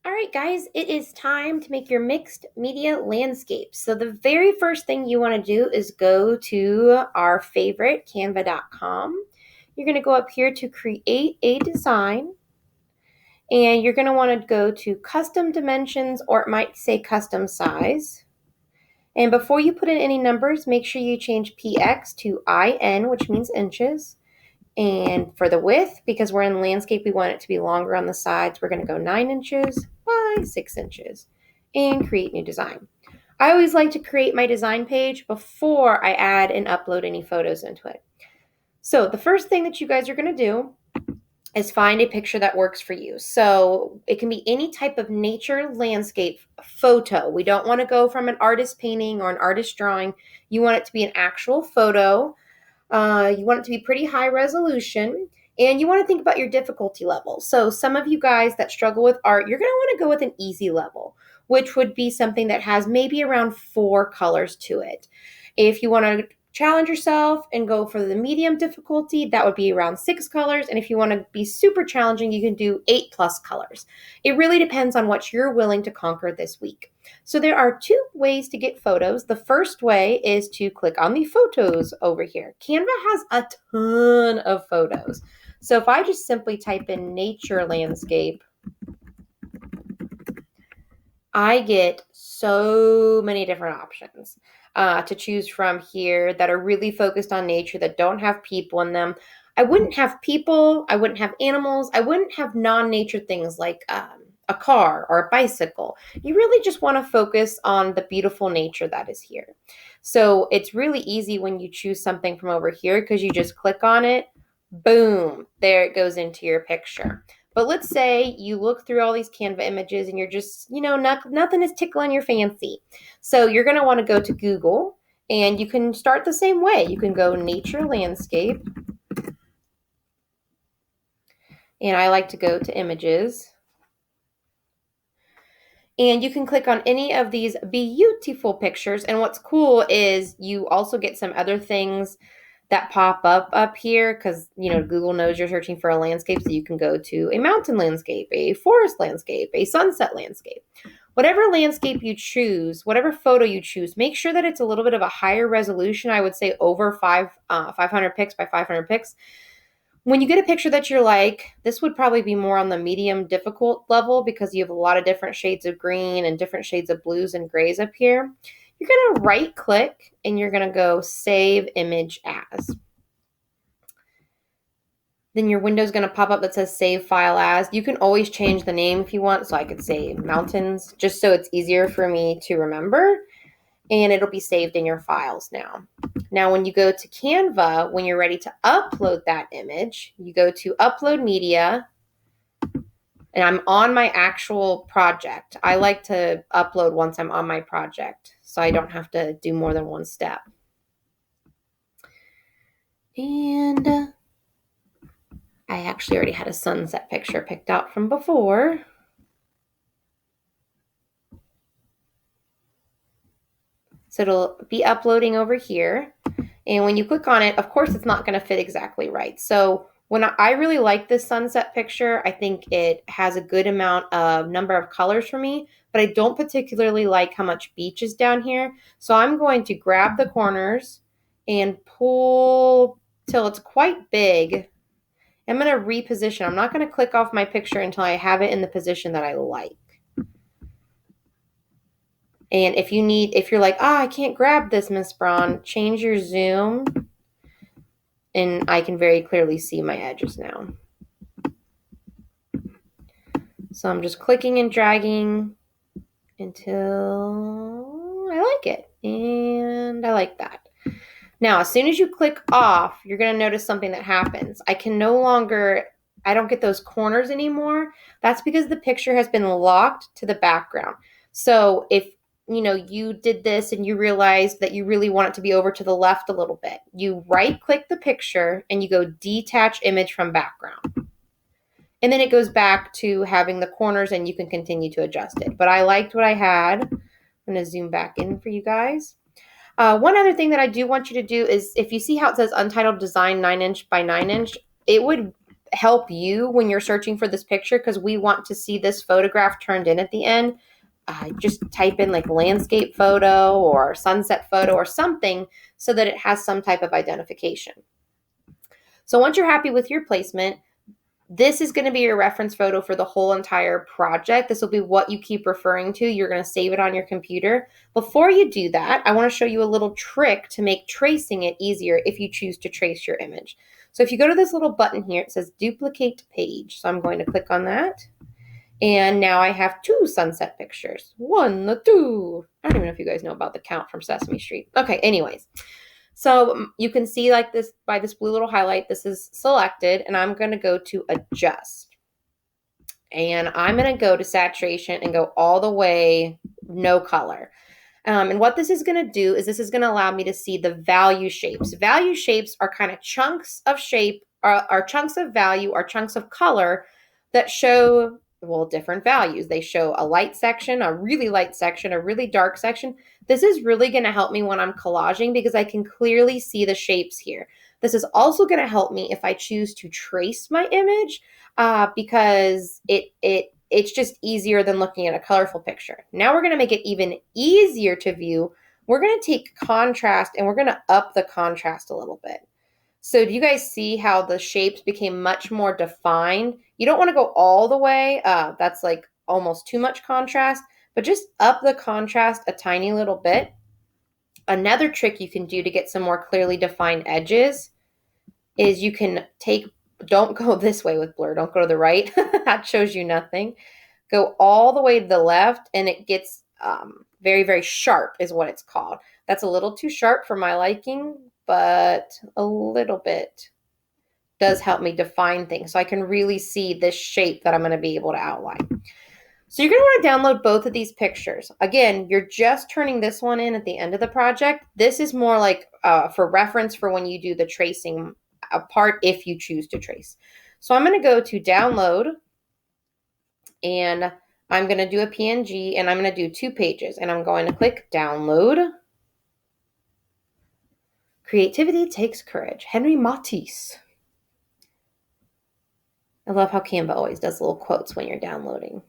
All right, guys, it is time to make your mixed media landscape. So the very first thing you want to do is go to our favorite, canva.com. You're going to go up here to create a design, and you're going to want to go to custom dimensions, or it might say custom size. And before you put in any numbers, make sure you change px to in, which means inches. And for the width, because we're in landscape, we want it to be longer on the sides. We're going to go 9 inches by 6 inches and create new design. I always like to create my design page before I add and upload any photos into it. So the first thing that you guys are going to do is find a picture that works for you. So it can be any type of nature landscape photo. We don't want to go from an artist painting or an artist drawing. You want it to be an actual photo. You want it to be pretty high resolution, and you want to think about your difficulty level. So some of you guys that struggle with art, you're going to want to go with an easy level, which would be something that has maybe around 4 colors to it. If you want to challenge yourself and go for the medium difficulty, that would be around 6 colors. And if you want to be super challenging, you can do 8 plus colors. It really depends on what you're willing to conquer this week. So there are 2 ways to get photos. The first way is to click on the photos over here. Canva has a ton of photos. So if I just simply type in nature landscape, I get so many different options to choose from here that are really focused on nature, that don't have people in them. I wouldn't have people, I wouldn't have animals, I wouldn't have non-nature things like a car or a bicycle. You really just want to focus on the beautiful nature that is here. So it's really easy when you choose something from over here because you just click on it, boom, there it goes into your picture. But let's say you look through all these Canva images and you're just, nothing is tickling your fancy. So you're going to want to go to Google, and you can start the same way. You can go nature landscape, and I like to go to images. And you can click on any of these beautiful pictures. And what's cool is you also get some other things that pop up here because, Google knows you're searching for a landscape. So you can go to a mountain landscape, a forest landscape, a sunset landscape. Whatever landscape you choose, whatever photo you choose, make sure that it's a little bit of a higher resolution. I would say over 500 pics by 500 pics. When you get a picture that you're like, this would probably be more on the medium difficult level because you have a lot of different shades of green and different shades of blues and grays up here. You're going to right click and you're going to go save image as. Then your window is going to pop up that says save file as. You can always change the name if you want. So I could say mountains just so it's easier for me to remember. And it'll be saved in your files now. Now, when you go to Canva, when you're ready to upload that image, you go to Upload Media, and I'm on my actual project. I like to upload once I'm on my project, so I don't have to do more than one step. And I actually already had a sunset picture picked out from before. So it'll be uploading over here. And when you click on it, of course, it's not going to fit exactly right. So when I really like this sunset picture, I think it has a good amount of number of colors for me, but I don't particularly like how much beach is down here. So I'm going to grab the corners and pull till it's quite big. I'm going to reposition. I'm not going to click off my picture until I have it in the position that I like. And if you're like, I can't grab this, Miss Braun, change your zoom, and I can very clearly see my edges now. So I'm just clicking and dragging until I like it. And I like that. Now, as soon as you click off, you're going to notice something that happens. I don't get those corners anymore. That's because the picture has been locked to the background. So if you did this and you realized that you really want it to be over to the left a little bit, you right click the picture and you go detach image from background. And then it goes back to having the corners and you can continue to adjust it. But I liked what I had. I'm going to zoom back in for you guys. One other thing that I do want you to do is if you see how it says Untitled Design 9 inch by 9 inch, it would help you when you're searching for this picture, because we want to see this photograph turned in at the end, just type in like landscape photo or sunset photo or something so that it has some type of identification. So once you're happy with your placement, this is going to be your reference photo for the whole entire project. This will be what you keep referring to. You're going to save it on your computer. Before you do that, I want to show you a little trick to make tracing it easier if you choose to trace your image. So if you go to this little button here, it says duplicate page. So I'm going to click on that. And now I have 2 sunset pictures. 1, 2. I don't even know if you guys know about the count from Sesame Street. Okay, anyways. So you can see like this by this blue little highlight, this is selected, and I'm going to go to adjust. And I'm going to go to saturation and go all the way no color. And what this is going to do is this is going to allow me to see the value shapes. Value shapes are kind of chunks of shape, are chunks of value, are chunks of color that show, well, different values. They show a light section, a really light section, a really dark section. This is really going to help me when I'm collaging because I can clearly see the shapes here. This is also going to help me if I choose to trace my image because it's just easier than looking at a colorful picture. Now we're going to make it even easier to view. We're going to take contrast and we're going to up the contrast a little bit. So do you guys see how the shapes became much more defined? You don't want to go all the way. That's like almost too much contrast, but just up the contrast a tiny little bit. Another trick you can do to get some more clearly defined edges is you can don't go this way with blur. Don't go to the right. That shows you nothing. Go all the way to the left and it gets very, very sharp is what it's called. That's a little too sharp for my liking, but a little bit does help me define things. So I can really see this shape that I'm going to be able to outline. So you're going to want to download both of these pictures. Again, you're just turning this one in at the end of the project. This is more like for reference for when you do the tracing part if you choose to trace. So I'm going to go to download and I'm going to do a PNG and I'm going to do 2 pages and I'm going to click download. Creativity takes courage. Henry Matisse. I love how Canva always does little quotes when you're downloading.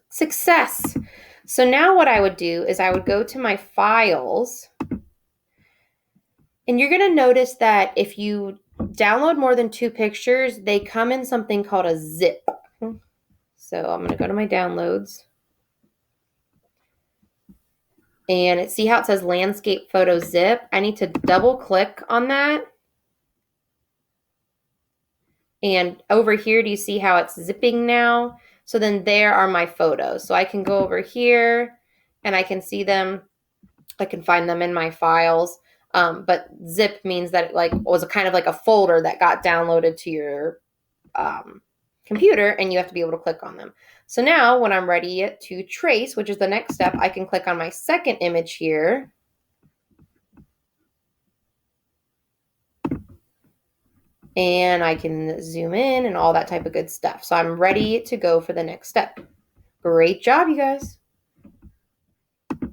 Success. So now what I would do is I would go to my files and you're going to notice that if you download more than 2 pictures, they come in something called a zip. So I'm going to go to my downloads. And see how it says landscape photo zip? I need to double click on that. And over here, do you see how it's zipping now? So then there are my photos. So I can go over here and I can see them. I can find them in my files. But zip means that it like was a kind of like a folder that got downloaded to your computer and you have to be able to click on them. So now when I'm ready to trace, which is the next step, I can click on my second image here. And I can zoom in and all that type of good stuff. So I'm ready to go for the next step. Great job, you guys.